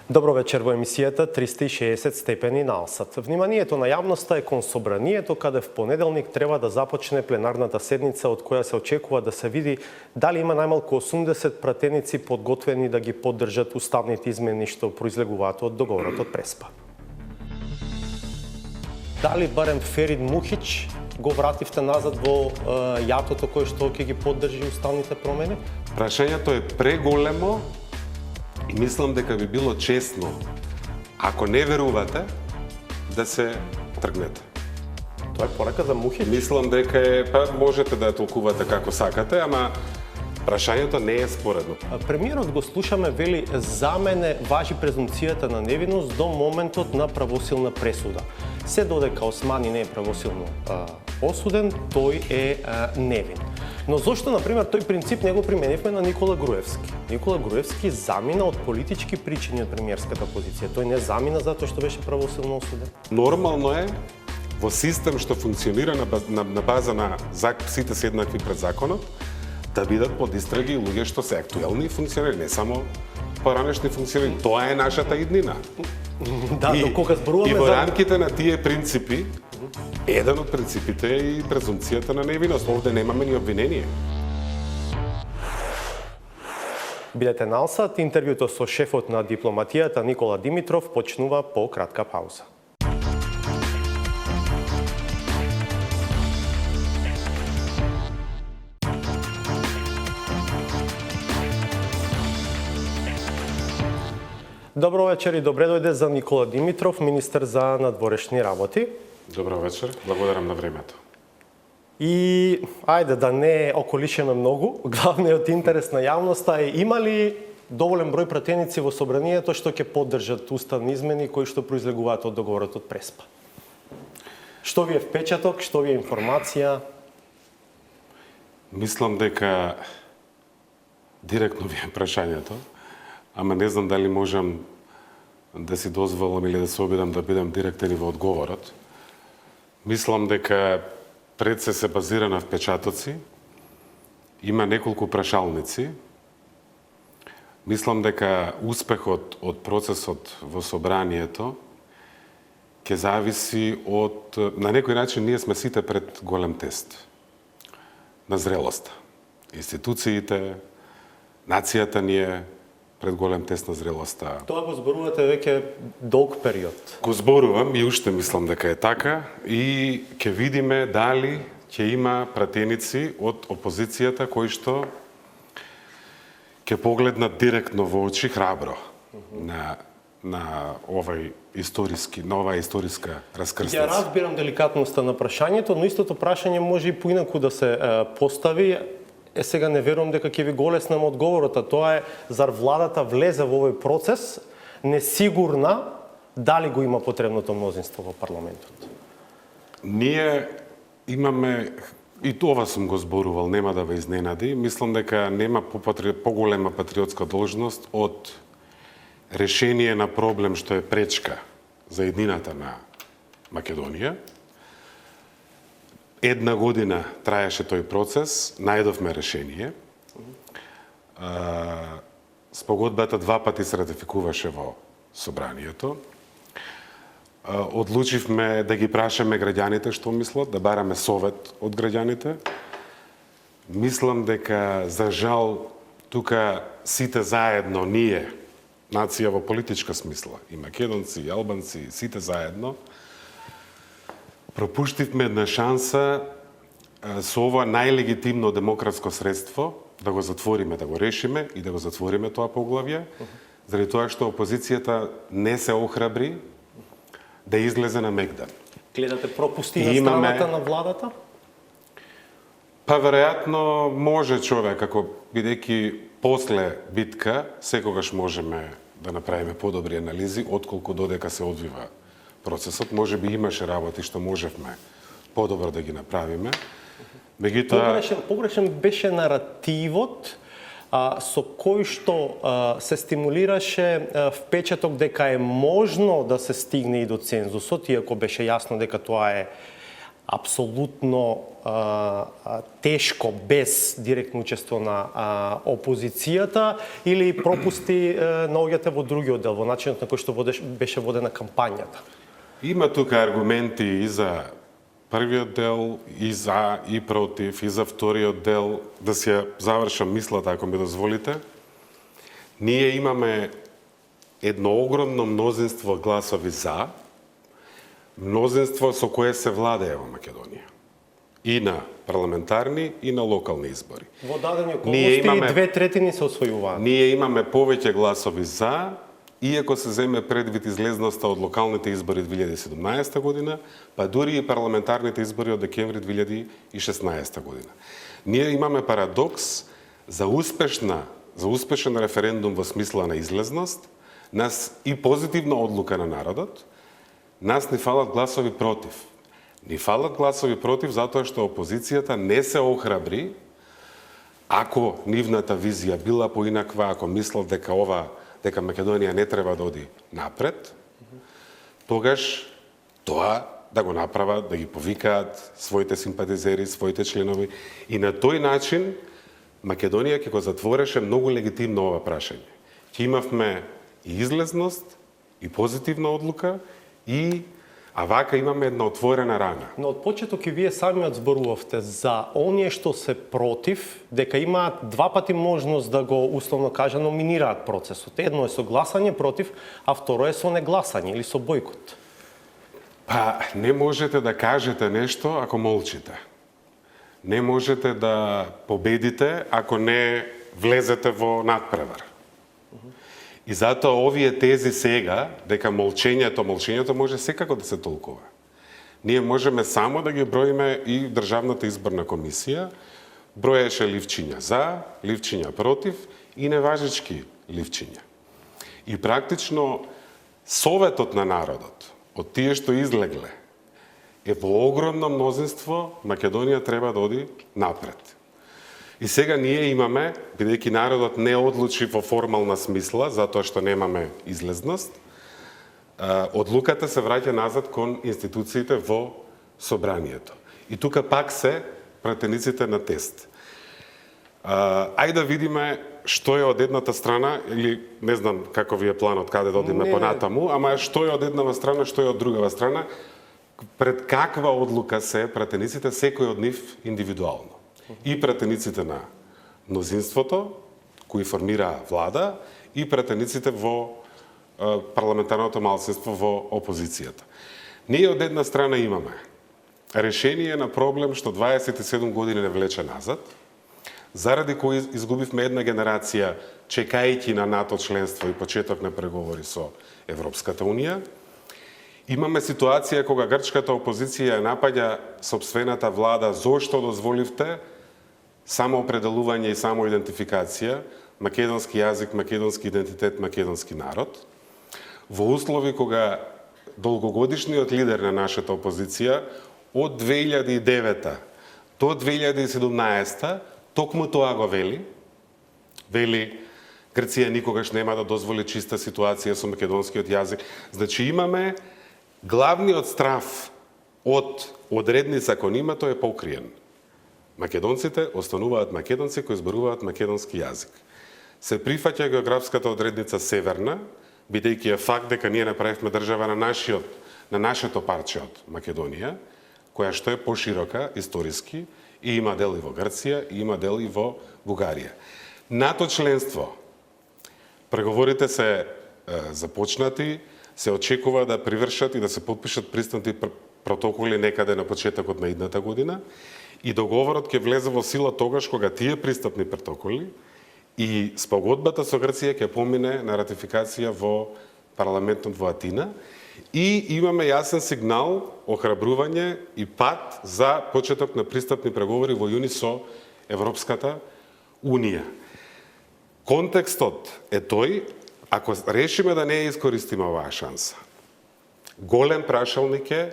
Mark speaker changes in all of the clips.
Speaker 1: Добро вечер во емисијата 360 степени на Алсат. Вниманието на јавноста е кон собранието, каде в понеделник треба да започне пленарната седница, од која се очекува да се види дали има најмалку 80 пратеници подготвени да ги поддржат уставните измени што произлегуваат од договорот од Преспа. Дали барем Ферид Мухич го вративте назад во јатото кој што ќе ги поддржи уставните промени?
Speaker 2: Прашањето е преголемо и мислам дека би било честно, ако не верувате, да се тргнете.
Speaker 1: Тоа е порака за Мухич?
Speaker 2: Мислам дека можете да ја толкувате како сакате, ама прашањето не е споредно.
Speaker 1: Премиерот го слушаме, вели, за мене важи презумцијата на невиност до моментот на правосилна пресуда. Се додека Османи не е правосилно осуден, тој е невин. Но зошто, например, тој принцип не го применивме на Никола Груевски? Никола Груевски замина од политички причини од премиерската позиција. Тој не замина затоа што беше правосилно осуден.
Speaker 2: Нормално е во систем што функционира на база на сите се еднакви пред законот, да бидат под истраги луѓе што се актуелни и функционери, не само поранешни функционери. Тоа е нашата иднина.
Speaker 1: Да, до кога зборуваме
Speaker 2: и во рамките на тие принципи, еден од принципите е и презумцијата на невиност. Овде немаме ни обвинение.
Speaker 1: Бидете на Алсат, интервјуто со шефот на дипломатијата Никола Димитров почнува по кратка пауза. Добро вечер и добре дојде за Никола Димитров, министер за надворешни работи.
Speaker 2: Добро вечер, благодарам на времето.
Speaker 1: И ајде да не околишеме многу, главниот интерес на јавноста е има ли доволен број пратеници во собранието што ќе поддржат уставни измени кои што произлегуваат од договорот од Преспа? Што ви е впечаток, што ви е информација?
Speaker 2: Мислам дека директно ви е прашањето, ама не знам дали можам да си дозволам или да се обидам да бидам директен и во одговорот. Мислам дека пред се базира на впечатоци, има неколку прашалници. Мислам дека успехот од процесот во собранието ќе зависи од... На некој начин ние сме сите пред голем тест на зрелоста. Институциите, нацијата ни е пред голем тест на зрелоста.
Speaker 1: Тоа го зборувате веќе долг период.
Speaker 2: Го зборувам и уште мислам дека е така и ќе видиме дали ќе има пратеници од опозицијата кои што ќе погледнат директно во очи храбро на оваа историска раскрстица.
Speaker 1: Ја разбирам деликатноста на прашањето, но истото прашање може и поинаку да се постави. Сега не верувам дека ќе ви голеснам одговорот, а тоа е зар владата влезе во овој процес несигурна дали го има потребното мнозинство во парламентот?
Speaker 2: Ние имаме, и тоа сум го зборувал, нема да ве изненади, мислам дека нема поголема патриотска должност од решение на проблем што е пречка за еднината на Македонија. Една година траеше тој процес, најдовме решение. Спогодбата 2 пати се ратификуваше во собранието. Одлучивме да ги прашаме граѓаните што мислат, да бараме совет од граѓаните. Мислам дека, за жал, тука сите заедно, ние, нација во политичка смисла, и македонци, и албанци, сите заедно, пропуштивме една шанса со ова најлегитимно демократско средство да го затвориме, да го решиме и да го затвориме тоа поглавје, заради тоа што опозицијата не се охрабри да излезе на мегдан.
Speaker 1: Гледате пропусти на страната на владата?
Speaker 2: Па веројатно може човек, ако бидејќи после битка секогаш можеме да направиме подобри анализи отколку додека се одвива процесот. Може би имаше работи што можевме подобро да ги направиме.
Speaker 1: Погрешен беше наративот со кој што се стимулираше впечаток дека е можно да се стигне и до цензусот, иако беше јасно дека тоа е апсолутно тешко без директно учество на опозицијата или пропусти наоѓате во другиот дел, во начинот на кој што беше водена кампањата?
Speaker 2: Има тука аргументи и за првиот дел, и за, и против, и за вториот дел. Да си ја завршам мислата, ако ми дозволите. Ние имаме едно огромно мнозинство гласови за, мнозинство со кое се владее во Македонија. И на парламентарни, и на локални избори.
Speaker 1: Во дадени околности имаме 2/3 се освојуваат.
Speaker 2: Ние имаме повеќе гласови за, иако се земе предвид излезноста од локалните избори 2017 година, па дури и парламентарните избори од декември 2016 година. Ние имаме парадокс за успешен референдум во смисла на излезност, нас и позитивна одлука на народот, нас ни фалат гласови против. Ни фалат гласови против затоа што опозицијата не се охрабри, ако нивната визија била поинаква, ако мислел дека Македонија не треба да оди напред, тогаш тоа да го направат, да ги повикаат своите симпатизери, своите членови и на тој начин Македонија ќе го затвореше многу легитимно ова прашање. Ќе имавме и излезност, и позитивна одлука, а вака имаме една отворена рана.
Speaker 1: Но од почеток и вие самиот зборувавте за оние што се против, дека имаат два пати можност да го, условно кажа, номинираат процесот. Едно е со гласање против, а второ е со негласање или со бојкот.
Speaker 2: Па, не можете да кажете нешто ако молчите. Не можете да победите ако не влезете во надпревар. И затоа овие тези сега, дека молчењето може секако да се толкува. Ние можеме само да ги броиме и Државната изборна комисија, броеше ливчиња за, ливчиња против и неважечки ливчиња. И практично советот на народот, од тие што излегле, е во огромно мнозинство Македонија треба да оди напред. И сега ние имаме, бидејќи народот не одлучи во формална смисла, затоа што немаме излезност, одлуката се враќа назад кон институциите во собранието. И тука пак се пратениците на тест. Ајде да видиме што е од едната страна, или не знам како ви е планот, каде да одиме понатаму, ама што е од едната страна, што е од другава страна, пред каква одлука се пратениците, секој од нив индивидуално. И пратениците на мнозинството, кои формира влада, и пратениците во парламентарното малцинство во опозицијата. Ние од една страна имаме решение на проблем што 27 години не влече назад, заради кој изгубивме една генерација чекајќи на НАТО членство и почеток на преговори со Европската Унија. Имаме ситуација кога грчката опозиција напаѓа сопствената влада зошто дозволивте самоопределување и самоидентификација, македонски јазик, македонски идентитет, македонски народ, во услови кога долгогодишниот лидер на нашата опозиција од 2009 до 2017 токму тоа го вели. Вели, Грција никогаш нема да дозволи чиста ситуација со македонскиот јазик. Значи имаме главниот страв од одредница кон името е покриен. Македонците остануваат македонци кои зборуваат македонски јазик. Се прифаќа географската одредница северна, бидејќи е факт дека ние направивме држава на нашето парче од Македонија, која што е поширока историски и има дел и во Грција, и има дел и во Бугарија. НАТО членство. Преговорите се започнати, се очекува да привршат и да се потпишат пристапни протоколи некаде на почетокот на идната година и договорот ќе влезе во сила тогаш кога тие пристапни протоколи и спогодбата со Грција ќе помине на ратификација во парламентот во Атина и имаме јасен сигнал, охрабрување и пат за почеток на пристапни преговори во јуни со Европската Унија. Контекстот е тој, ако решиме да не ја искористиме оваа шанса, голем прашалник е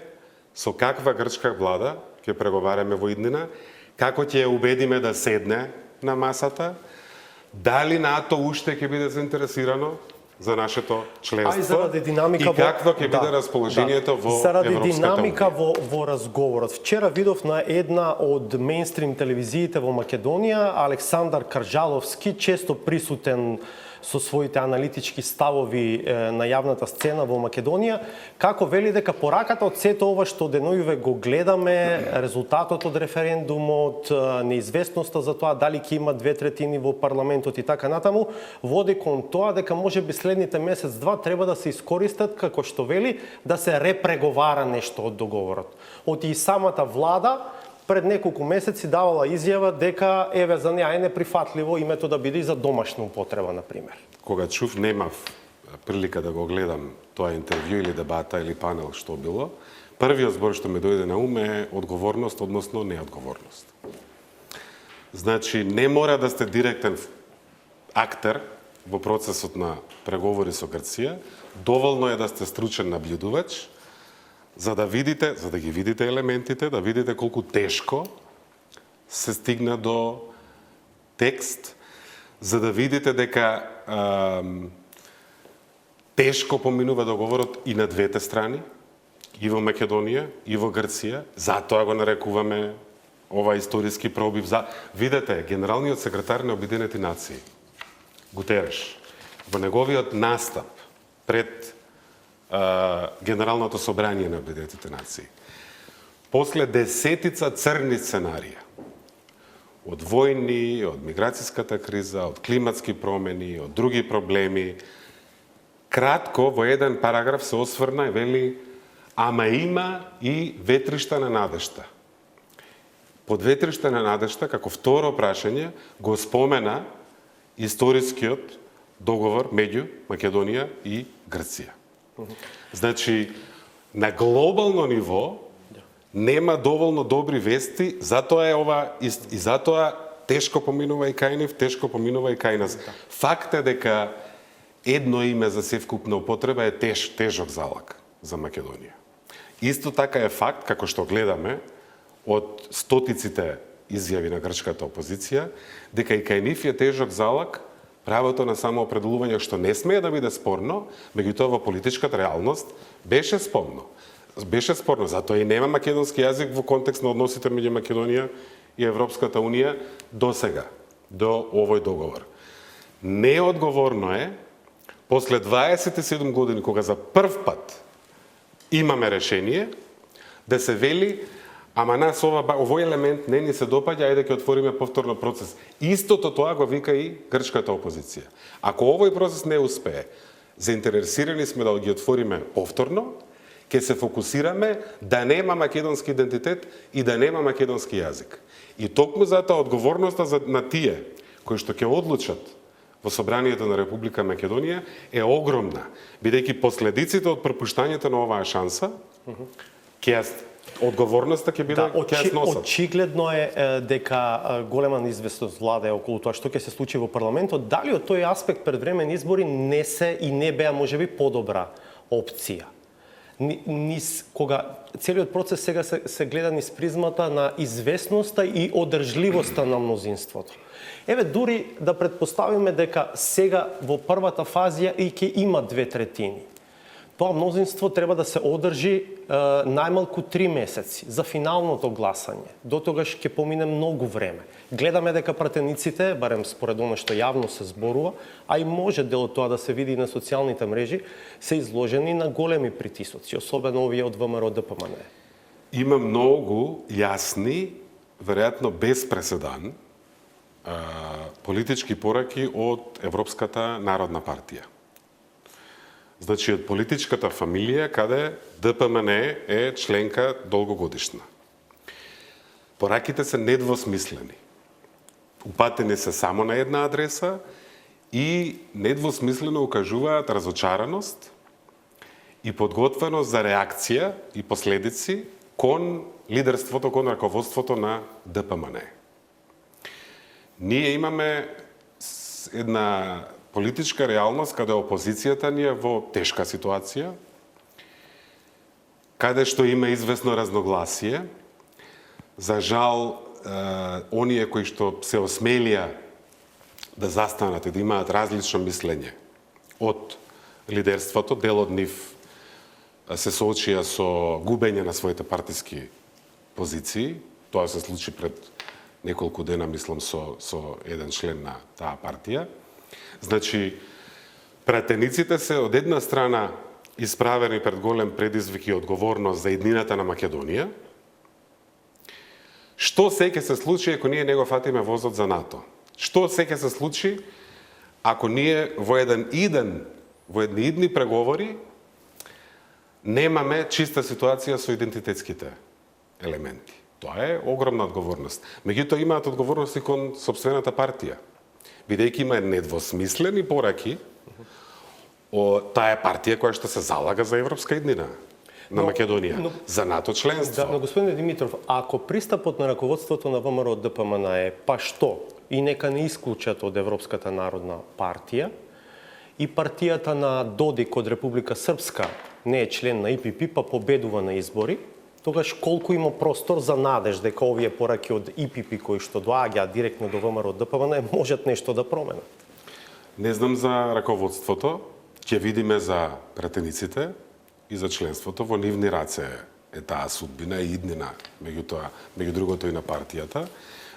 Speaker 2: со каква грчка влада ќе преговараме во иднина, како ќе ја убедиме да седне на масата, дали НАТО уште ќе биде заинтересирано за нашето членство?
Speaker 1: А и заради динамика
Speaker 2: и какво ќе биде расположението во
Speaker 1: заради
Speaker 2: Европската
Speaker 1: динамика
Speaker 2: унија?
Speaker 1: во разговорот. Вчера видов на една од мејнстрим телевизиите во Македонија, Александар Каржаловски, често присутен со своите аналитички ставови на јавната сцена во Македонија, како вели дека пораката од сето ова што денојуве го гледаме, резултатот од референдумот, неизвестноста за тоа дали ќе има 2/3 во парламентот и така натаму, води кон тоа дека можеби следните месец-два треба да се искористат, како што вели, да се репреговара нешто од договорот. Оти и самата влада пред неколку месеци давала изјава дека еве за неа е неприфатливо името да биде и за домашна употреба, на пример.
Speaker 2: Кога чув, немав прилика да го гледам тоа интервју или дебата или панел што било, првиот збор што ми дојде на ум е одговорност, односно неодговорност. Значи, не мора да сте директен актер во процесот на преговори со Грција, доволно е да сте стручен наблюдувач, за да ги видите елементите, да видите колку тешко се стигна до текст, за да видите дека тешко поминува договорот и на двете страни, и во Македонија, и во Грција. Затоа го нарекуваме ова историски пробив. Видете, генералниот секретар на Обединените нации, Гутереш, во неговиот настап пред Генералното собрание на Обединетите нации, после десетица црни сценарија, од војни, од миграцијската криза, од климатски промени, од други проблеми, кратко во еден параграф се осврна и вели, ама има и ветришта на надежта. Под ветришта на надежта, како второ прашање, го спомена историскиот договор меѓу Македонија и Грција. Значи, на глобално ниво нема доволно добри вести, затоа е ова и затоа тешко поминува и кај нив, тешко поминува и кај нас. Факт е дека едно име за севкупна употреба е тежок залак за Македонија. Исто така е факт, како што гледаме од стотиците изјави на грчката опозиција, дека и кај нив е тежок залак правото на самоопределување, што не смее да биде спорно, меѓутоа во политичката реалност беше спорно. Затоа и нема македонски јазик во контекст на односите меѓу Македонија и Европската унија до сега, до овој договор. Неодговорно е, после 27 години, кога за прв пат имаме решение, да се вели ама нас овој елемент не ни се допаѓа, ајде ќе отвориме повторно процес. Истото тоа го вика и грчката опозиција. Ако овој процес не успее, заинтересирани сме да ги отвориме повторно, ќе се фокусираме да нема македонски идентитет и да нема македонски јазик. И токму затоа одговорноста на тие кои што ќе одлучат во Собранието на Република Македонија е огромна, бидејќи последиците од пропуштањето на оваа шанса одговорноста ќе биде ќе носат.
Speaker 1: Очигледно е дека голема неизвестност владее околу тоа што ќе се случи во парламентот. Дали од тој аспект предвремени избори не се и не беа можеби подобра опција? Кога целиот процес сега се гледа низ призмата на известноста и одржливоста на мнозинството. Еве, дури да предпоставиме дека сега во првата фаза и ќе има 2/3. Тоа мнозинство треба да се одржи најмалку 3 месеци за финалното гласање. До тогаш ќе помине многу време. Гледаме дека пратениците, барем според оно што јавно се зборува, а и може дел од тоа да се види на социјалните мрежи, се изложени на големи притисоци, особено овие од ВМРО ДПМН.
Speaker 2: Има многу јасни, веројатно без преседан, политички пораки од Европската народна партија. Значи, од политичката фамилија, каде ДПМН е членка долгогодишна. Пораките се недвосмислени. Упатени се само на една адреса и недвосмислено укажуваат разочараност и подготвеност за реакција и последици кон лидерството, кон раководството на ДПМН. Ние имаме една политичка реалност каде опозицијата ни е во тешка ситуација, каде што има известно разногласие. За жал, оние кои што се осмелија да застанат и да имаат различно мислење од лидерството, дел од нив се соочија со губење на своите партиски позиции. Тоа се случи пред неколку дена, мислам, со еден член на таа партија. Значи, пратениците се од една страна исправени пред голем предизвик и одговорност за иднината на Македонија. Што се ќе се случи ако ние не го фатиме возот за НАТО? Што се ќе се случи ако ние во едни идни преговори немаме чиста ситуација со идентитетските елементи? Тоа е огромна одговорност. Меѓутоа имаат одговорност и кон сопствената партија. Бидејќи има недвосмислени пораки, таа е партија која што се залага за европска иднина на Македонија, за НАТО членство.
Speaker 1: Да, но господин Димитров, ако пристапот на раководството на ВМРО ДПМН е па што и нека не исклучат од Европската народна партија и партијата на Додик од Република Српска не е член на ИПП, па победува на избори, тогаш колку има простор за надеж дека овие пораки од ИПП кои што доаѓаат директно до ВМРО ДПМН можат нешто да променат?
Speaker 2: Не знам за раководството, ќе видиме за пратениците и за членството. Во нивни раце е таа судбина и иднина, меѓу другото и на партијата.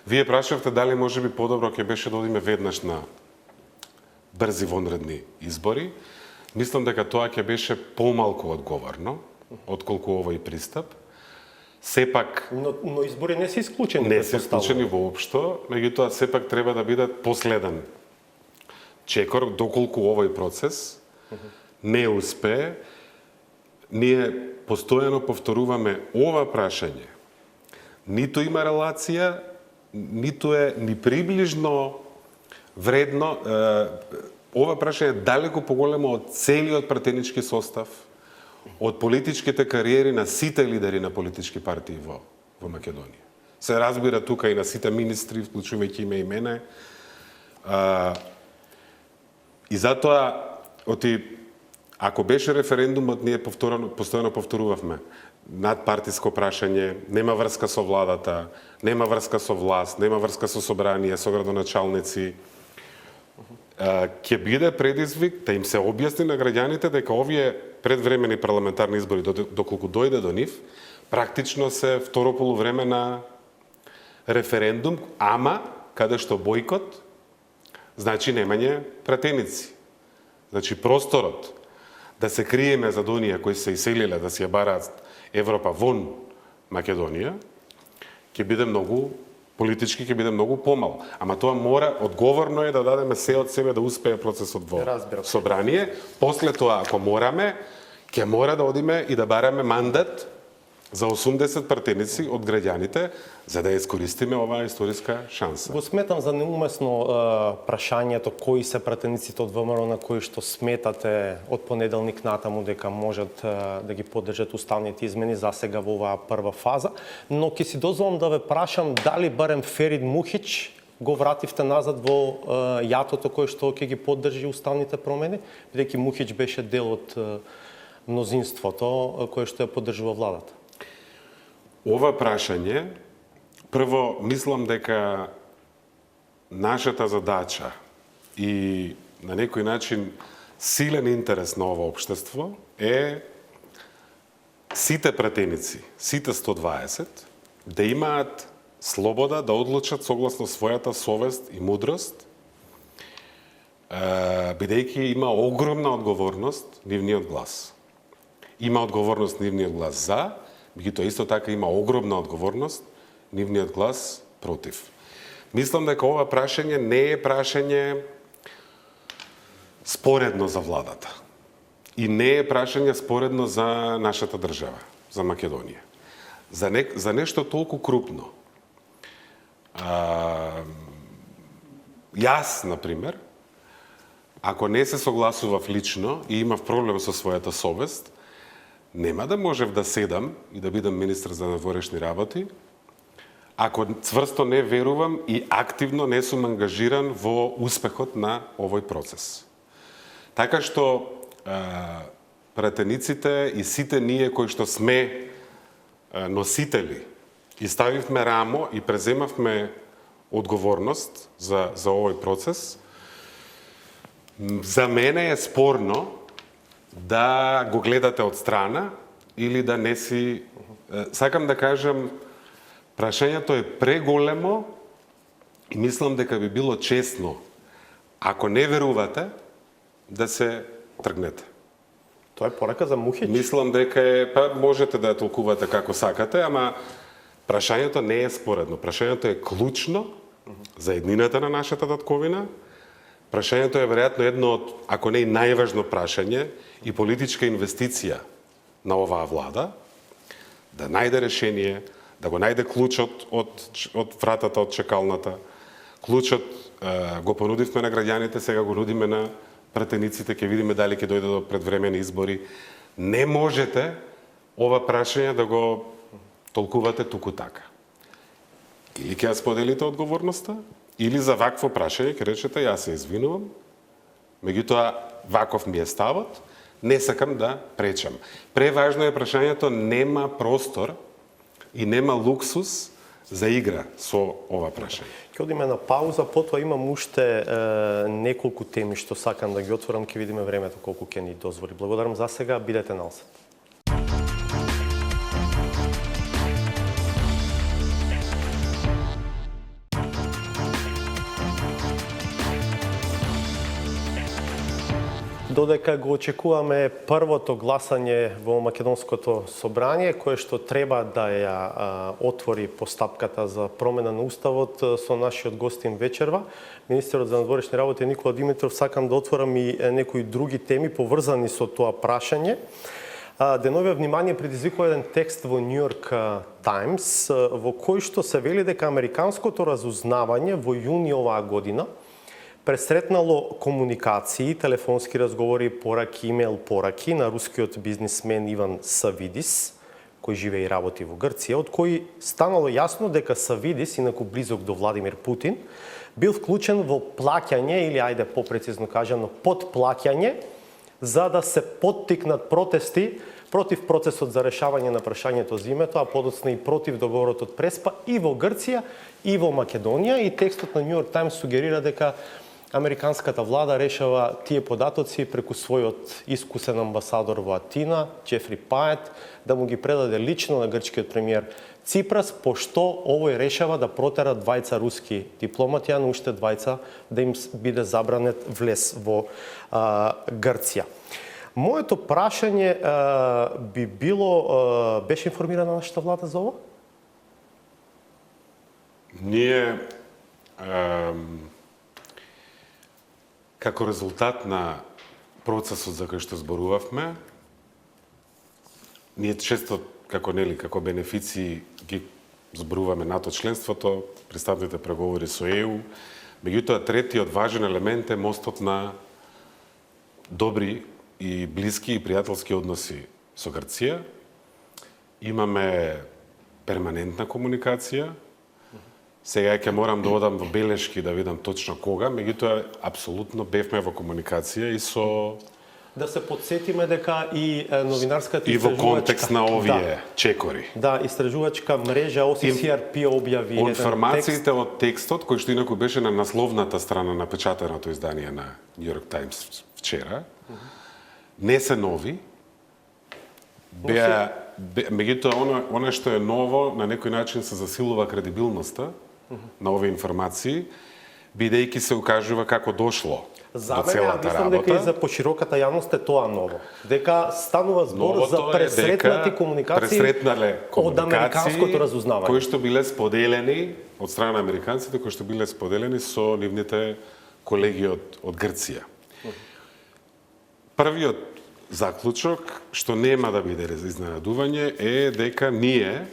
Speaker 2: Вие прашавте дали може би подобро ќе беше да одиме веднаш на брзи вонредни избори. Мислам дека тоа ќе беше помалку одговорно, отколку овој пристап. Сепак
Speaker 1: Но избори не се исклучени.
Speaker 2: не се исклучени воопшто, меѓутоа сепак треба да биде последен чекор доколку овој процес не успее. Ние постојано повторуваме ова прашање. Ниту има релација, ниту е ни приближно вредно. Ова прашање е далеку поголемо од целиот пратенички состав, од политичките кариери на сите лидери на политички партии во Македонија. Се разбира тука и на сите министри, вклучувајќи и мене. И затоа, ако беше референдумот, ние постојано повторувавме надпартиско прашање, нема врска со владата, нема врска со власт, нема врска со собрание, со градоначалници. Ќе биде предизвик да им се објасни на граѓаните дека овие предвремени парламентарни избори, доколку дојде до нив, практично се второ полувреме на референдум, ама каде што бојкот значи немање пратеници. Значи просторот да се криеме за оние кои се иселиле да си ја бараат Европа вон Македонија, ќе биде многу политички ќе биде многу помал. Ама тоа мора, одговорно е да дадеме се од себе да успее процесот во собрание. После тоа, ако мораме, ќе мора да одиме и да бараме мандат за 80 пратеници од граѓаните, за да искористиме оваа историска шанса.
Speaker 1: Го сметам за неумесно прашањето кои се пратениците од ВМРО на кои што сметате од понеделник натаму дека можат да ги поддржат уставните измени за сега во оваа прва фаза, но ќе си дозволам да ве прашам дали барем Ферид Мухич го вративте назад во јатото кој што ќе ги поддржи уставните промени, бидејќи Мухич беше дел од мнозинството кое што ја поддржува владата.
Speaker 2: Ова прашање, прво, мислам дека нашата задача и на некој начин силен интерес на ова општество е сите пратеници, сите 120, да имаат слобода да одлучат согласно својата совест и мудрост, бидејќи има огромна одговорност нивниот глас. Има одговорност нивниот глас за, меѓутоа исто така има огромна одговорност нивниот глас против. Мислам дека ова прашање не е прашање споредно за владата. И не е прашање споредно за нашата држава, за Македонија. За нешто толку крупно. Јас, например, ако не се согласував лично и имав проблем со својата совест, нема да можев да седам и да бидам министр за надворешни работи, ако цврсто не верувам и активно не сум ангажиран во успехот на овој процес. Така што пратениците и сите ние кои што сме носители и ставивме рамо и преземавме одговорност за овој процес, за мене е спорно да го гледате од страна или да не си... Сакам да кажам, прашањето е преголемо и мислам дека би било честно, ако не верувате, да се тргнете.
Speaker 1: Тоа е порака за Мухич.
Speaker 2: Мислам дека можете да ја толкувате како сакате, ама прашањето не е споредно. Прашањето е клучно за еднината на нашата татковина. Прашањето е веројатно едно од, ако не и најважно прашање и политичка инвестиција на оваа влада, да најде решение, да го најде клучот од вратата од чекалната. Клучот го понудивме на граѓаните, сега го нудиме на пратениците, ќе видиме дали ќе дојде до предвремени избори. Не можете ова прашање да го толкувате туку така. Или ќе ја споделите одговорноста, или за вакво прашање ќе речете јас се извинувам, меѓутоа ваков ми е ставот, не сакам да пречам. Преважно е прашањето, нема простор и нема луксус за игра со ова прашање.
Speaker 1: Ќе одиме на пауза, потоа имам уште неколку теми што сакам да ги отворам, ќе видиме времето колку ќе ни дозволи. Благодарам за сега, бидете на осет. Додека го очекуваме првото гласање во Македонското собрание, кое што треба да ја отвори постапката за промена на Уставот со нашиот гостин вечерва, министерот за надворешни работи Никола Димитров, сакам да отворам и некои други теми поврзани со тоа прашање. Деновија внимание предизвикува еден текст во New York Times, во кој што се вели дека американското разузнавање во јуни оваа година пресретнало комуникации, телефонски разговори, пораки, имейл пораки на рускиот бизнисмен Иван Савидис, кој живее и работи во Грција, од кој станало јасно дека Савидис, инаку близок до Владимир Путин, бил вклучен во плаќање, или ајде попрецизно кажано, подплаќање, за да се поттикнат протести против процесот за решавање на прашањето за името, а подоцна и против договорот од Преспа и во Грција и во Македонија. И текстот на New York Times сугерира дека американската влада решава тие податоци преку својот искусен амбасадор во Атина, Джефри Пает, да му ги предаде лично на грчкиот премиер Ципрас, пошто овој решава да протера двајца руски дипломати, а на уште двајца да им биде забранет влез во Грција. Моето прашање би било, беше информирана нашата влада за ова?
Speaker 2: Ние како резултат на процесот за кој што зборувавме, ние често како бенефиции ги зборуваме НАТО членството, пристапните преговори со ЕУ, меѓутоа третиот важен елемент е мостот на добри и блиски и пријателски односи со Грција. Имаме перманентна комуникација. Сега ќе морам да одам во белешки да видам точно кога, меѓутоа апсолутно бевме во комуникација и со...
Speaker 1: Да се подсетиме дека и новинарската
Speaker 2: и во контекст на овие чекори.
Speaker 1: Да, истражувачка мрежа OCCRP објави
Speaker 2: информациите од текстот, кој што инаку беше на насловната страна на печатеното издание на New York Times вчера, не се нови. Меѓутоа, она што е ново, на некој начин се засилува кредибилноста на овие информации, бидејќи се укажува како дошло
Speaker 1: за
Speaker 2: до целата
Speaker 1: мислам
Speaker 2: работа.
Speaker 1: дека и за пошироката јавност е тоа ново. Дека станува збор за пресретнати комуникации од американското разузнавање.
Speaker 2: Кои што биле споделени од страна на американците, кои што биле споделени со нивните колеги од Грција. Првиот заклучок, што нема да биде изненадување, е дека ние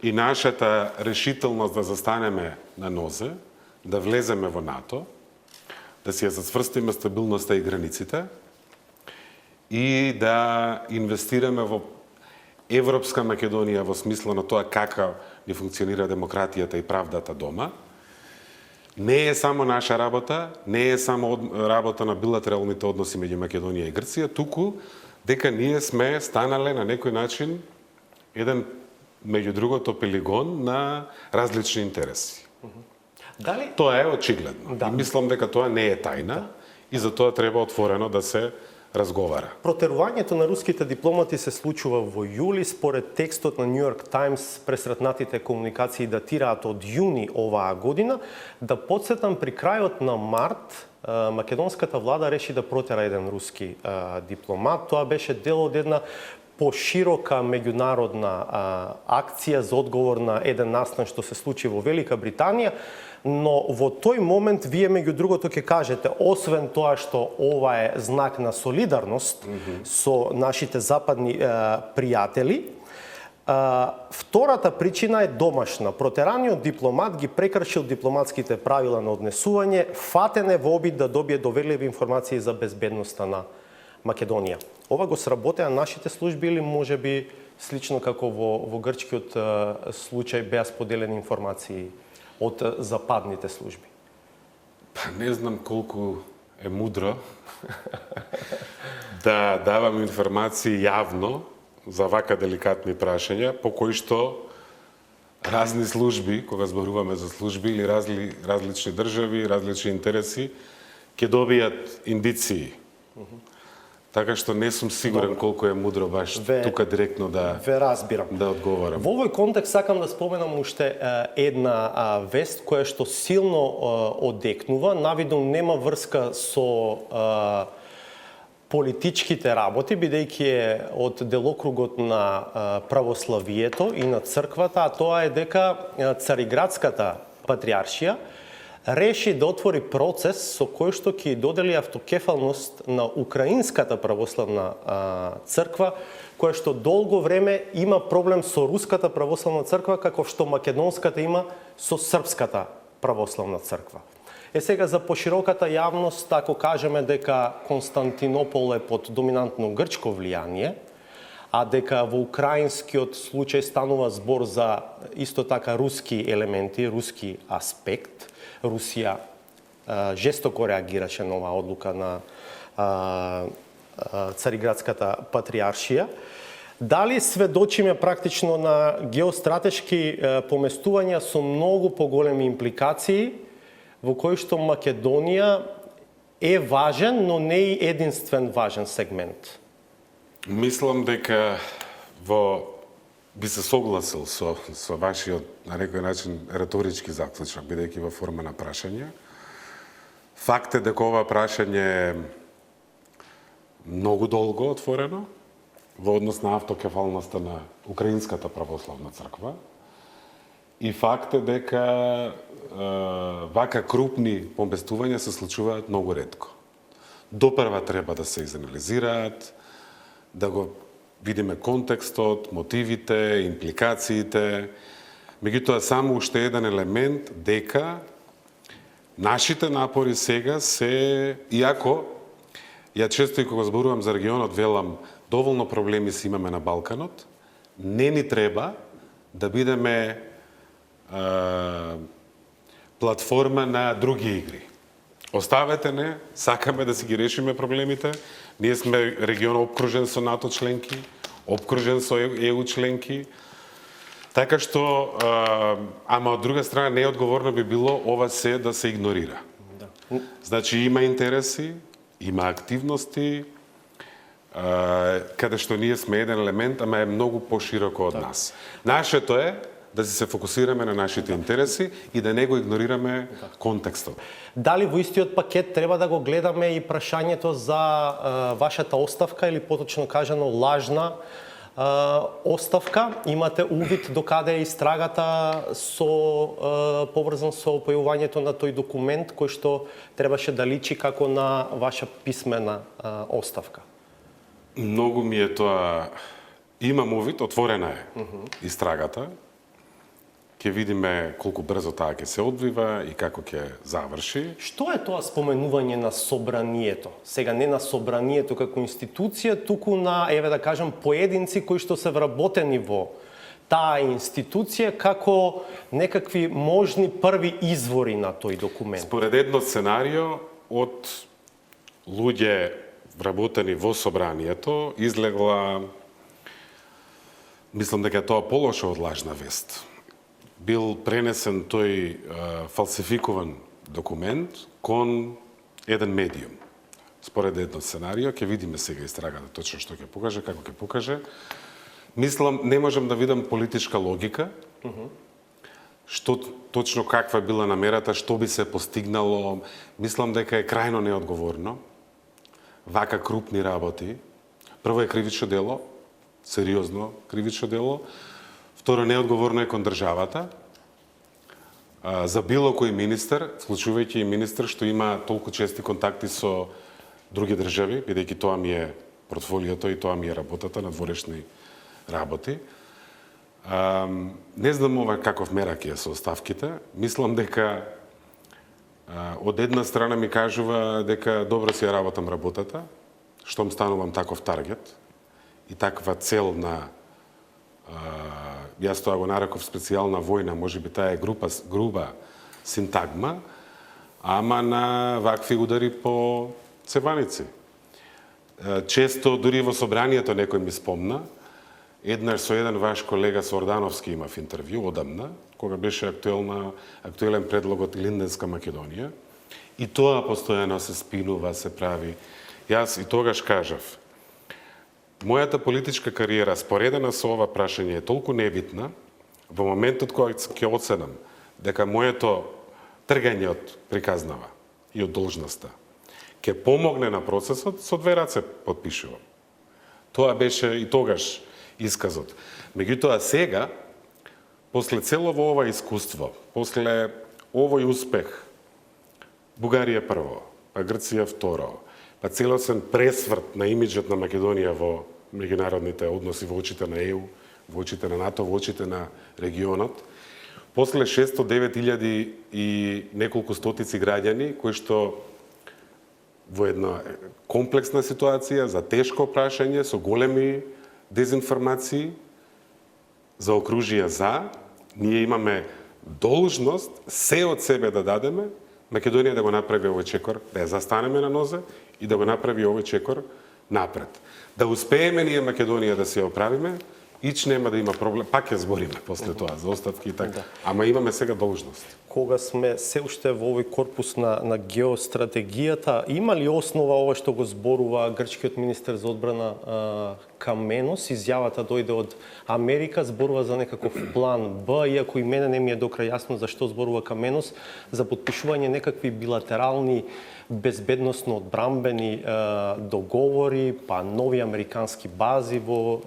Speaker 2: и нашата решителност да застанеме на нозе, да влеземе во НАТО, да си ја зацврстиме стабилноста и границите и да инвестираме во Европска Македонија во смисла на тоа како ни функционира демократијата и правдата дома, не е само наша работа, не е само работа на билатералните односи меѓу Македонија и Грција, туку дека ние сме станале на некој начин еден, меѓу другото, полигон на различни интереси.
Speaker 1: Дали?
Speaker 2: Тоа е очигледно.
Speaker 1: Да.
Speaker 2: И мислам дека тоа не е тајна и за тоа треба отворено да се разговара.
Speaker 1: Протерувањето на руските дипломати се случува во јули, според текстот на New York Times. Пресретнатите комуникации датираат од јуни оваа година. Да подсетам, при крајот на март македонската влада реши да протера еден руски дипломат. Тоа беше дел од една поширока меѓународна акција за одговор на еден настан што се случи во Велика Британија. Но во тој момент вие меѓу другото ќе кажете, освен тоа што ова е знак на солидарност со нашите западни пријатели, втората причина е домашна. Протераниот дипломат ги прекршил дипломатските правила на однесување, фатен е во обид да добие доверливи информации за безбедноста на Македонија. Ова го сработеа нашите служби или можеби слично како во грчкиот случај беа споделени информации од западните служби?
Speaker 2: Не знам колку е мудро да давам информации јавно за вака деликатни прашања, по кои што разни служби, кога зборуваме за служби или различни држави, различни интереси, ќе добијат индиции. Така што не сум сигурен колку е мудро баш тука директно да
Speaker 1: разбирам.
Speaker 2: Да одговорам.
Speaker 1: Во овој контекст сакам да споменам уште една вест која што силно одекнува, навидом нема врска со политичките работи, бидејќи е од делокругот на православието и на црквата, а тоа е дека Цариградската патриаршија реши да отвори процес со кој што ќе додели автокефалност на Украинската православна црква, која што долго време има проблем со Руската православна црква, како што Македонската има со Српската православна црква. Сега за пошироката јавност, ако кажеме дека Константинопол е под доминантно грчко влијание, а дека во украинскиот случај станува збор за исто така руски елементи, руски аспект, Русија жестоко реагираше на оваа одлука на Цариградската патриаршија. Дали сведочиме практично на геостратешки поместувања со многу поголеми импликации, во кои што Македонија е важен, но не и единствен важен сегмент?
Speaker 2: Мислам дека би се согласил со вашиот, на некој начин, реторички заклучок, бидејќи во форма на прашање. Факт е дека ова прашање е многу долго отворено во однос на автокефалноста на Украинската православна црква. И факт е дека вака крупни поместувања се случуваат многу ретко. Допрва треба да се изанализираат, да го видиме контекстот, мотивите, импликациите. Меѓутоа, само уште еден елемент дека нашите напори сега се, иако ја често и кога зборувам за регионот велам доволно проблеми си имаме на Балканот, не ни треба да бидеме платформа на други игри. Оставете не, сакаме да си ги решиме проблемите. Ние сме регион обкружен со НАТО членки, обкружен со ЕУ членки. Така што, ама од друга страна неодговорно би било ова се да се игнорира. Да. Значи има интереси, има активности, каде што ние сме еден елемент, ама е многу пошироко од нас. Нашето е да се фокусираме на нашите интереси и да не го игнорираме контекстот.
Speaker 1: Дали во истиот пакет треба да го гледаме и прашањето за вашата оставка или поточно кажано лажна оставка? Имате увид докаде е истрагата поврзан со појавувањето на тој документ кој што требаше да личи како на ваша писмена оставка?
Speaker 2: Многу ми е тоа. Имам увид, отворена е истрагата. Ќе видиме колку брзо таа ќе се одвива и како ќе заврши.
Speaker 1: Што е тоа споменување на собранието? Сега не на собранието како институција, туку на, еве да кажам, поединци кои што се вработени во таа институција како некакви можни први извори на тој документ.
Speaker 2: Според едно сценарио од луѓе вработени во собранието излегла, мислам дека тоа полошо од лажна вест. Бил пренесен тој фалсификуван документ кон еден медиум. според едно сценарио, ќе видиме сега истрагата точно што ќе покаже, како ќе покаже. Мислам, не можам да видам политичка логика, што точно каква била намерата, што би се постигнало. Мислам дека е крајно неодговорно. Вака крупни работи. Прво е кривично дело, сериозно кривично дело. Второ, неодговорно е кон државата. За било кој министер, случувајќи и министер што има толку чести контакти со други држави, бидејќи тоа ми е портфолиото и тоа ми е работата на дворешни работи. Не знам ова каков мерак е со оставките. Мислам дека од една страна ми кажува дека добро си ја работам работата, штом станувам таков таргет и таква цел на јас тоа го нареков специјална војна, можеби таа е груба синтагма, ама на вакви удари по цеваници. Често, дури во собранието некој ми спомна, еднаш со еден ваш колега Сордановски имав интервју одамна, кога беше актуелен предлогот Линденска Македонија, и тоа постојано се спинува, се прави. Јас и тогаш кажав, мојата политичка кариера, споредена со ова прашање, е толку небитна, во моментот кога ќе оценам дека моето тргање од приказнава и од должноста ќе помогне на процесот, со две раце потпишувам. Тоа беше и тогаш исказот. Меѓутоа сега, после целово ова искуство, после овој успех, Бугарија прво, па Грција второ, па целосен пресврт на имиджот на Македонија во меѓународните односи во очите на ЕУ, во очите на НАТО, во очите на регионот, после 609.000 и неколку стотици граѓани кои што во една комплексна ситуација, за тешко прашање, со големи дезинформации, за окружија за, ние имаме должност се од себе да дадеме, Македонија да го направи овој чекор, да ја застанеме на нозе и да го направи овој чекор напред. Да успееме ние Македонија да се ја оправиме, ич нема да има проблем, пак ја збориме после тоа за оставки и така. Ама имаме сега должност.
Speaker 1: Кога сме се уште во овој корпус на геостратегијата, има ли основа ова што го зборува грчкиот министер за одбрана Каменос? Изјавата дојде од Америка, зборува за некаков план Б, иако и мене не ми е до крај јасно за што зборува Каменос, за потпишување некакви билатерални безбедносно одбрамбени договори, па нови американски бази во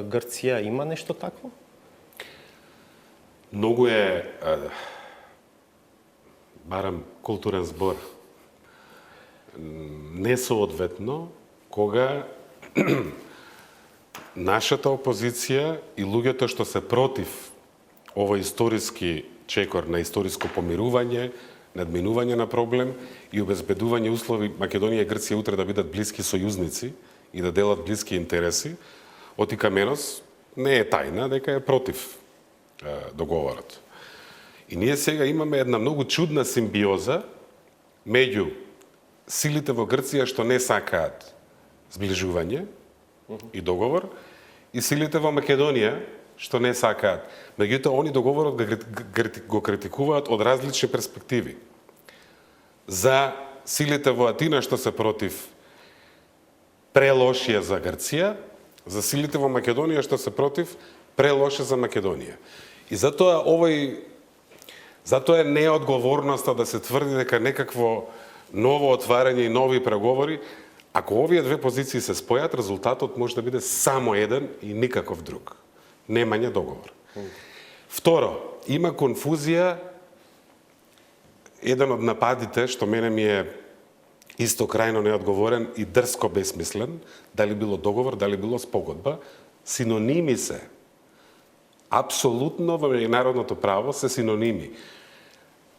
Speaker 1: Грција. Има нешто такво?
Speaker 2: Многу е барам културен збор, несоодветно кога нашата опозиција и луѓето што се против овој историски чекор на историско помирување, надминување на проблем и обезбедување услови Македонија и Грција утре да бидат блиски сојузници и да делат блиски интереси, Оти Каменос не е тајна дека е против договорот. И ние сега имаме една многу чудна симбиоза меѓу силите во Грција што не сакаат зближување и договор и силите во Македонија што не сакаат. Меѓутоа, они договорот го критикуваат од различни перспективи. За силите во Атина што се против прелошија за Грција, за силите во Македонија што се против прелоше за Македонија. И затоа затоа е неодговорноста да се тврди дека некакво ново отварање и нови преговори, ако овие две позиции се спојат, резултатот може да биде само еден и никаков друг. Немање договор. Второ, има конфузија. Еден од нападите, што мене ми е исто крајно неодговорен и дрско бесмислен, дали било договор, дали било спогодба, синоними се. Апсолутно во меѓународното право се синоними.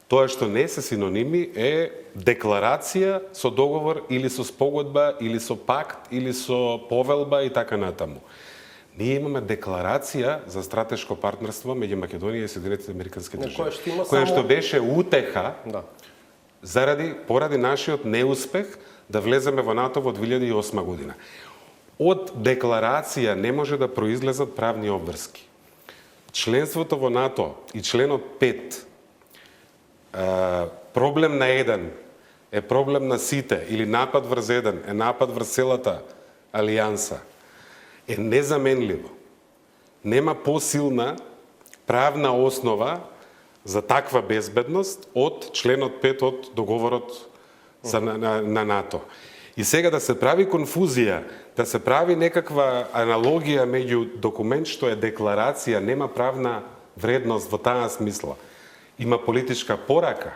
Speaker 2: Тоа што не се синоними е декларација со договор или со спогодба, или со пакт, или со повелба и така натаму. Ние имаме декларација за стратешко партнерство меѓу Македонија и Соединетите Американски држави, која што беше утеха поради нашиот неуспех да влеземе во НАТО во 2008 година. Од декларација не може да произлезат правни обврски. Членството во НАТО и членот 5, проблем на 1 е проблем на сите или напад врз еден е напад врз целата алијанса, е незаменливо. Нема посилна правна основа за таква безбедност од членот 5 од договорот на НАТО. И сега да се прави конфузија, да се прави некаква аналогија меѓу документ што е декларација, нема правна вредност во таа смисла. Има политичка порака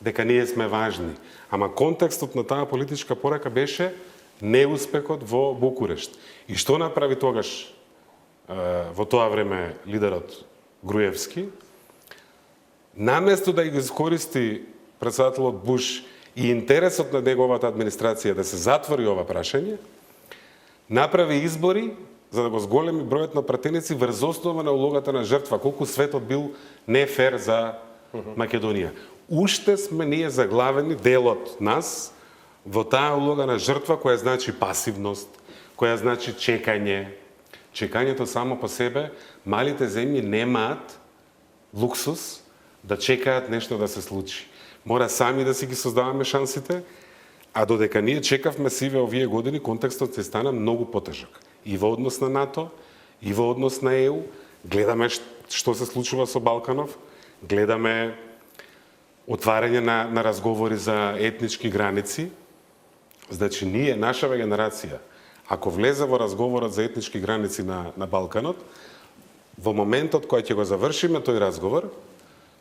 Speaker 2: дека ние сме важни, ама контекстот на таа политичка порака беше неуспехот во Букурешт. И што направи тогаш во тоа време лидерот Груевски? Наместо да ги искористи председателот Буш и интересот на неговата администрација да се затвори ова прашање, направи избори за да го зголеми бројот на пратеници врз основа на улогата на жртва, колку светот бил нефер за Македонија. Уште сме ние заглавени, делот нас, во таа улога на жртва која значи пасивност, која значи чекање. Чекањето само по себе, малите земји немаат луксус да чекаат нешто да се случи. Мора сами да си ги создаваме шансите, а додека ние чекавме сиве овие години, контекстот се стана многу потежок. И во однос на НАТО, и во однос на ЕУ, гледаме што се случува со Балканов, гледаме отварање на разговори за етнички граници. Значи, ние, нашава генерација, ако влезе во разговорот за етнички граници на Балканот, во моментот кој ќе го завршиме тој разговор,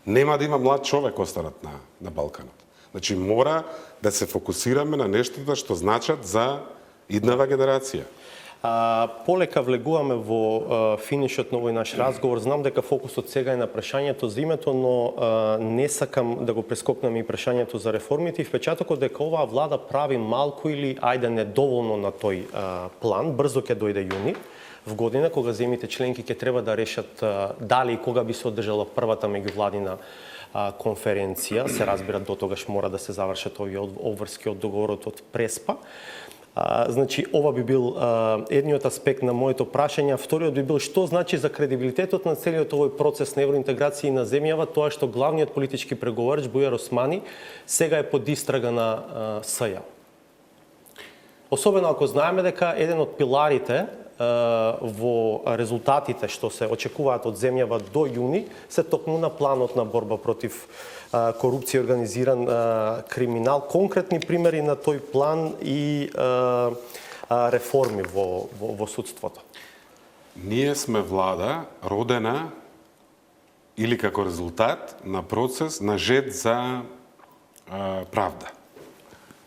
Speaker 2: нема да има млад човек останат на Балканот. Значи, мора да се фокусираме на нештата што значат за иднава генерација.
Speaker 1: Полека влегуваме во финишот на овој наш разговор. Знам дека фокусот сега е на прашањето за името, но не сакам да го прескокнам и прашањето за реформите и впечатокот дека оваа влада прави малку или ајде недоволно на тој план. Брзо ќе дојде јуни, в година кога земјите членки ќе треба да решат дали и кога би се одржала првата меѓувладина конференција. Се разбира, до тогаш мора да се завршат овие обврски од договорот од Преспа. Значи, ова би бил едниот аспект на моето прашање. Вториот би бил што значи за кредибилитетот на целиот овој процес на евроинтеграција на земјава тоа што главниот политички преговарач Бујар Османи сега е под истрага на СЈ. Особено ако знаеме дека еден од пиларите во резултатите што се очекуваат од земјава до јуни се токму на планот на борба против корупција и организиран криминал. Конкретни примери на тој план и реформи во судството.
Speaker 2: Ние сме влада родена или како резултат на процес на жед за правда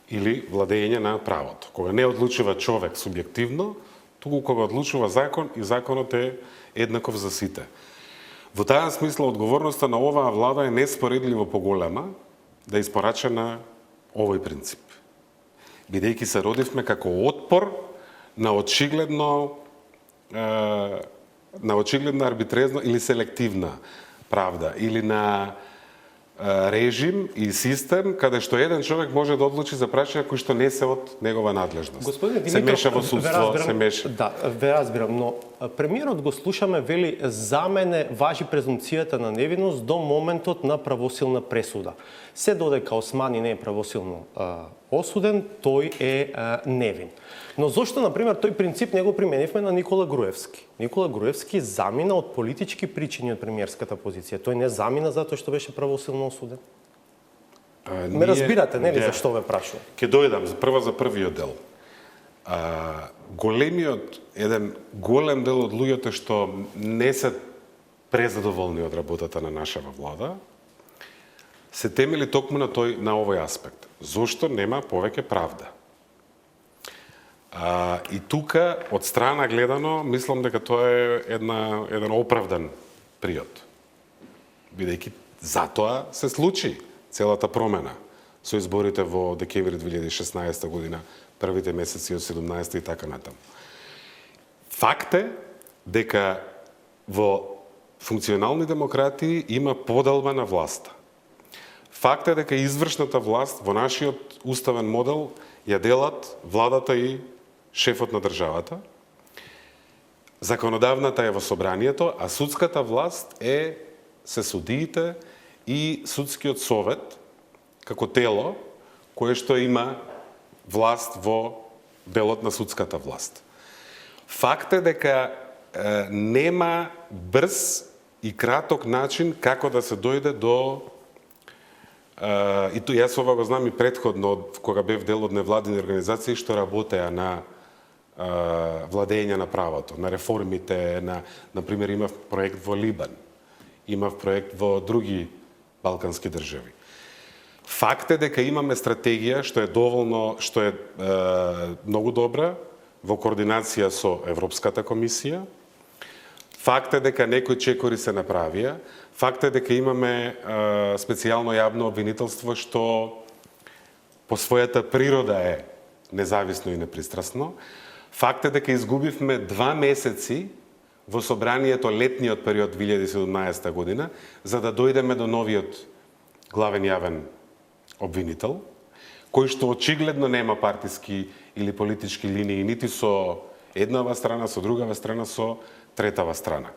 Speaker 2: или владење на правото. Кога не одлучува човек субјективно, туку кога одлучува закон и законот е еднаков за сите. Во таа смисла, одговорноста на оваа влада е неспоредливо поголема да испорача на овој принцип. Бидејќи се родивме како отпор на очигледна арбитрезна или селективна правда, или на режим и систем каде што еден човек може да одлучи за прашања кои што не се од негова надлежност.
Speaker 1: Господин
Speaker 2: се меша во судство, се меша.
Speaker 1: Да, ве разбирам, но премиерот го слушаме, вели, за мене важи презумцијата на невиност до моментот на правосилна пресуда. Се додека Османи не е правосилно осуден, тој е невин. Но зошто, например, тој принцип не го применивме на Никола Груевски? Никола Груевски замина од политички причини од премиерската позиција. Тој не замина затоа што беше правосилно осуден. Ме разбирате, нели, зашто ве прашувам?
Speaker 2: Ќе дојдам за првиот дел. Еден голем дел од луѓето што не се презадоволни од работата на нашава влада, се темели токму на овој аспект. Зошто нема повеќе правда? И тука, од страна гледано, мислам дека тоа е еден оправдан приод. Бидејќи затоа се случи целата промена со изборите во декември 2016 година, првите месеци од 17 и така натаму. Факт е дека во функционални демократии има поделба на власта. Факт е дека извршната власт во нашиот уставен модел ја делат владата и шефот на државата. Законодавната е во собранието, а судската власт се судиите и судскиот совет како тело кое што има власт во делот на судската власт. Факт е дека нема брз и краток начин како да се дојде до и тоа јас ова го знам и претходно кога бев дел од невладини организации што работеа на владење на правото, на реформите, на пример имав проект во Либан, имав проект во други балкански држави. Факт е дека имаме стратегија што е многу добра во координација со Европската комисија. Факт е дека некои чекори се направија. Факт е дека имаме специјално јавно обвинителство што по својата природа е независно и непристрасно. Факт е дека изгубивме 2 месеци во собранието летниот период 2017 година за да дојдеме до новиот главен јавен обвинител, кој што очигледно нема партиски или политички линии нити со еднава страна, со другава страна, со третава страна.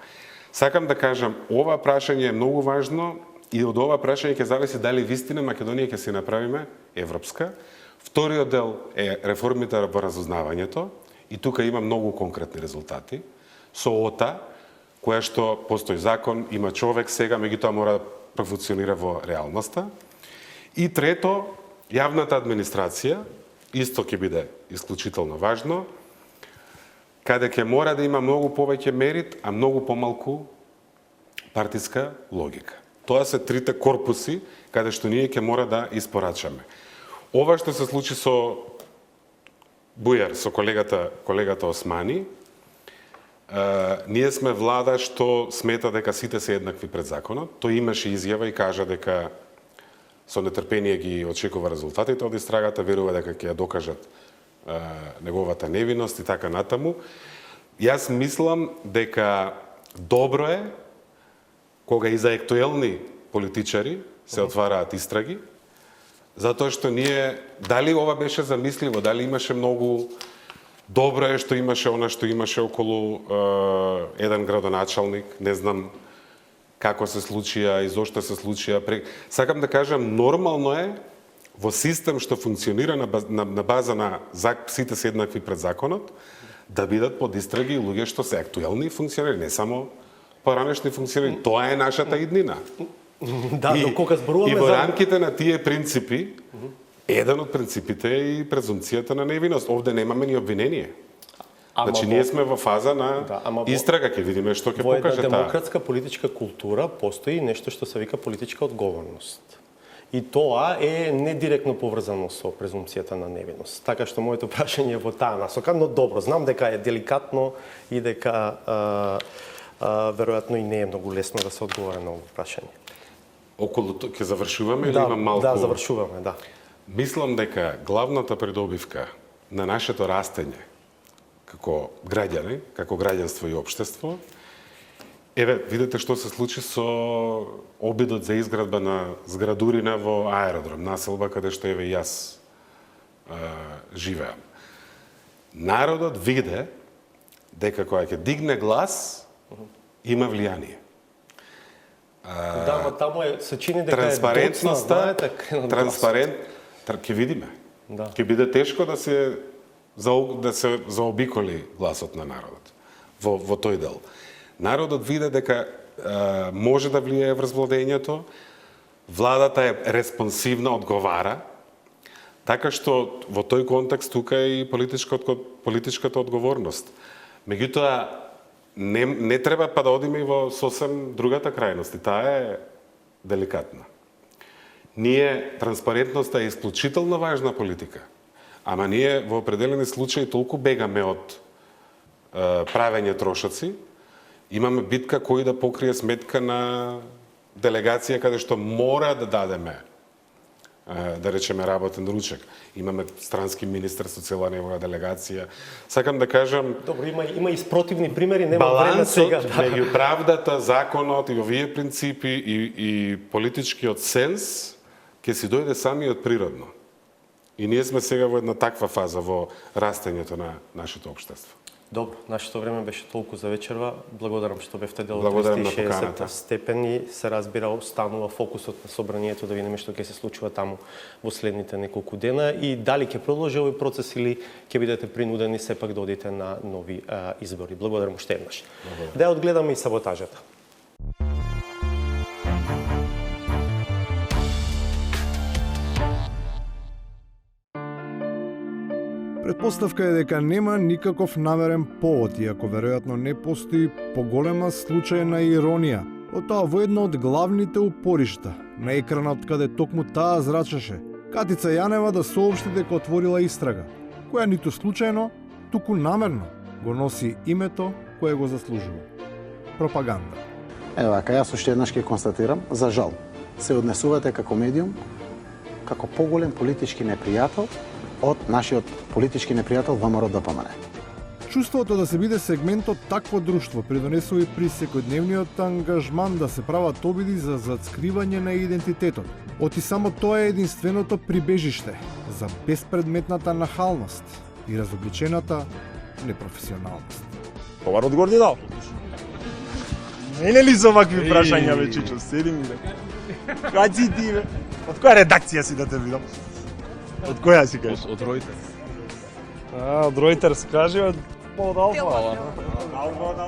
Speaker 2: Сакам да кажам, ова прашање е многу важно и од ова прашање ќе зависи дали вистина Македонија ќе си направиме европска. Вториот дел е реформите во разузнавањето и тука има многу конкретни резултати. Со ОТА, која што постои закон, има човек сега, меѓутоа мора да функционира во реалноста. И трето, јавната администрација, исто ќе биде исклучително важно, каде ќе мора да има многу повеќе мерит, а многу помалку партиска логика. Тоа се трите корпуси каде што ние ќе мора да испорачаме. Ова што се случи со Бујар, со колегата Османи, ние сме влада што смета дека сите се еднакви пред законот. Тој имаше изјава и кажа дека со нетрпение ги очекува резултатите од истрагата, верува дека ќе ја докажат неговата невиност и така натаму. Јас мислам дека добро е кога и за актуелни политичари се отвараат истраги, затоа што ние, дали ова беше замисливо, дали имаше многу добро е што имаше она што имаше околу еден градоначалник, не знам како се случија и зошто се случија. Сакам да кажам, нормално е во систем што функционира на база на сите се еднакви пред законот, да бидат под истраги луѓе што се актуелни функционери, не само поранешни функционери. Тоа е нашата иднина.
Speaker 1: Да, кога зборуваме
Speaker 2: и во рамките на тие принципи, еден од принципите е и презумцијата на невиност. Овде немаме ни обвинение. Значи, ние сме во фаза на истрага, ќе видиме што ќе покаже таа.
Speaker 1: Во една демократска политичка култура постои нешто што се вика политичка одговорност. И тоа е недиректно поврзано со презумцијата на невиност. Така што моето прашање е во таа насока, но добро, знам дека е деликатно и дека веројатно и не е многу лесно да се одговори на ово прашање.
Speaker 2: Околу тоа ќе завршуваме или има малку?
Speaker 1: Да, завршуваме, да.
Speaker 2: Мислам дека главната придобивка на нашето растење како граѓани, како граѓанство и општество, еве, видете што се случи со обидот за изградба на зградурина во аеродром, населба каде што еве јас живеам. Народот виде дека кога ќе дигне глас, има влијание.
Speaker 1: Да, но таму се чини дека
Speaker 2: транспарентноста, ќе видиме.
Speaker 1: Да.
Speaker 2: Ќе биде тешко да се заобиколи гласот на народот во тој дел. Народот виде дека може да влијае врз владењето, владата е респонсивна, одговара, така што во тој контекст тука е и политичката одговорност. Меѓутоа, не треба па да одиме и во сосем другата крајност, и таа е деликатна. Транспарентноста е исклучително важна политика, ама ние во определени случаи толку бегаме од правење трошоци, имаме битка кој да покрие сметка на делегација каде што мора да дадеме, да речеме, работен ручек. Имаме странски министр со цела негова делегација. Сакам да кажам...
Speaker 1: Добро, има и спротивни примери, нема време сега.
Speaker 2: Балансот меѓу правдата, законот и овие принципи и политичкиот сенс ќе си дојде самиот природно. И ние сме сега во една таква фаза во растењето на нашето општество.
Speaker 1: Добро, нашето време беше толку за вечерва. Благодарам што бевте дел од
Speaker 2: Благодарам на
Speaker 1: 360
Speaker 2: поканата.
Speaker 1: степени. Се разбира, останува фокусот на собранието да видиме што ќе се случува таму во следните неколку дена и дали ќе продолжи овој процес или ќе бидете принудени сепак да одите на нови избори. Благодарам уште еднаш. Да ја одгледаме и саботажата.
Speaker 3: Предпоставка е дека нема никаков намерен повод, иако веројатно не постои поголема случајна иронија. Од тоа во едно од главните упоришта на екранот каде токму таа зрачеше, Катица Јанева да соопшти дека отворила истрага, која ниту случајно, туку намерно го носи името кое го заслужува. Пропаганда.
Speaker 4: Ево вака, јас уште еднаш ќе констатирам, за жал, се однесувате како медиум, како поголем политички непријател од нашиот политички непријател ВМРО ДПМН.
Speaker 3: Чувството да се биде сегмент од такво друштво придонесува и при секојдневниот ангажман да се прават обиди за зацкривање на идентитетот. Оти само тоа е единственото прибежиште за безпредметната нахалност и разобличената непрофесионалност.
Speaker 5: Добар одговор ти дал. Мене ли за вакви прашања, бе, Чичо? Седи ми, бе. Кај си ти, бе? Од која редакција си да те видам? Од која си кажеш?
Speaker 6: Од Reuters.
Speaker 5: Од Reuters, кажи, од Алфа, ала? Алфа,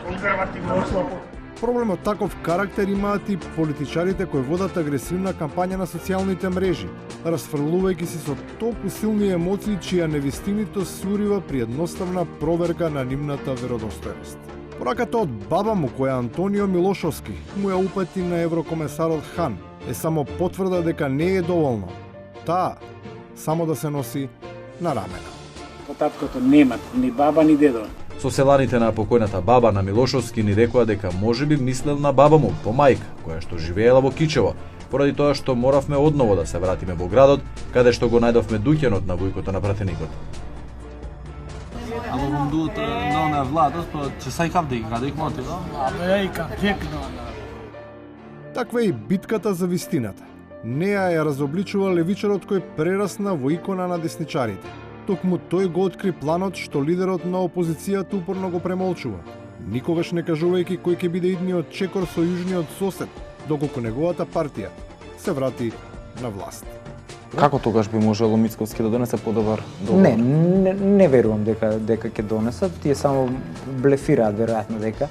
Speaker 5: конзервативно ослабо.
Speaker 3: Проблемот таков карактер имаат и политичарите кои водат агресивна кампања на социјалните мрежи, расфрлувајќи се со толку силни емоции чија невистинитост се урива при едноставна проверка на нивната веродостојност. Пораката од баба му, која Антонио Милошовски му ја упати на еврокомесарот Хан, е само потврда дека не е доволно. Таа само да се носи на рамена.
Speaker 7: По таткото немат ни баба ни дедо.
Speaker 6: Соселаните на покојната баба на Милошовски ни рекоа дека можеби мислел на баба му, по мајка, која што живеела во Кичево, поради тоа што моравме одново да се вратиме во градот, каде што го најдовме дуќанот на вујкото на пратеникот.
Speaker 8: Ама го дуот на онаа владост, па ќе сајкав да игра, да их моти, да?
Speaker 7: Абе, кекно.
Speaker 3: Таква е и битката за вистината. Неа ја разобличува левичарот кој прерасна во икона на десничарите. Токму тој го откри планот што лидерот на опозицијата упорно го премолчува, никогаш не кажувајќи кој ќе биде идниот чекор со јужниот сосед, доколку неговата партија се врати на власт.
Speaker 9: Како тогаш би можело Мицковски да донесе подобар договор?
Speaker 10: Не верувам дека ќе донесат, тие само блефираат веројатно дека.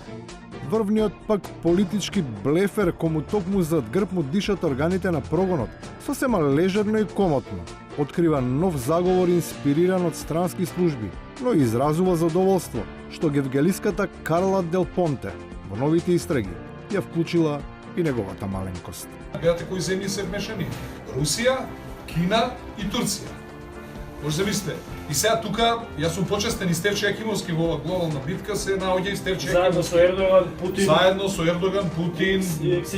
Speaker 3: Врвниот пак политички блефер кому токму зад грб му дишат органите на прогонот, сосема лежерно и комотно, открива нов заговор инспириран од странски служби, но изразува задоволство што гевгелиската Карла Дел Понте во новите истраги ја вклучила и неговата маленкост.
Speaker 11: Гледате кои земји се вмешани? Русија, Кина и Турција. Може замислите. И сега тука, јас сум почестен и Стевче Јакимовски во ова глобална битка се наоѓа и Стевче
Speaker 7: Заедно со Ердоган, Путин.
Speaker 11: Заедно со Ердоган, Путин,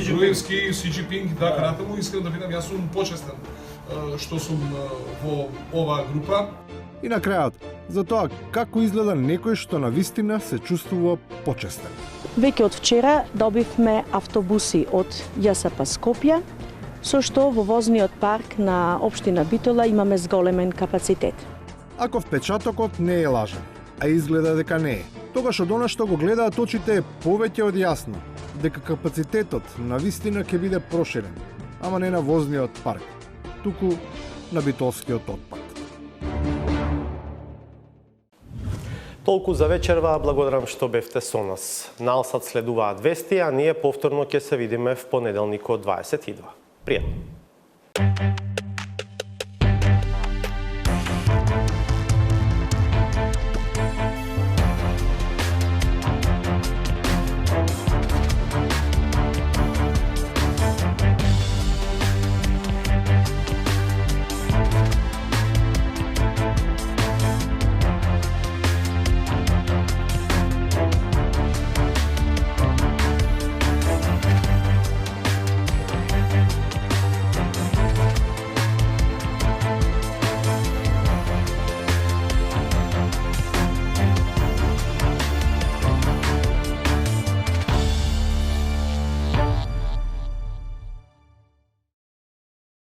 Speaker 11: Груевски, Си Џинпинг, да, натаму искрено да видам, јас сум почестен што сум во оваа група.
Speaker 3: И на крајот, за тоа како изгледа некој што на вистина се чувствува почестен.
Speaker 12: Веќе од вчера добивме автобуси од ЈСП Скопје, со што во возниот парк на општина Битола имаме зголемен капацитет.
Speaker 3: Ако впечатокот не е лажен, а изгледа дека не е, тогаш од она што го гледаат очите е повеќе од јасно дека капацитетот на вистина ќе биде проширен, ама не на возниот парк, туку на битолскиот отпад.
Speaker 1: Толку за вечерва, благодарам што бевте со нас. На Алсат следуваат вести, а ние повторно ќе се видиме в понеделникот 22. Пријатно.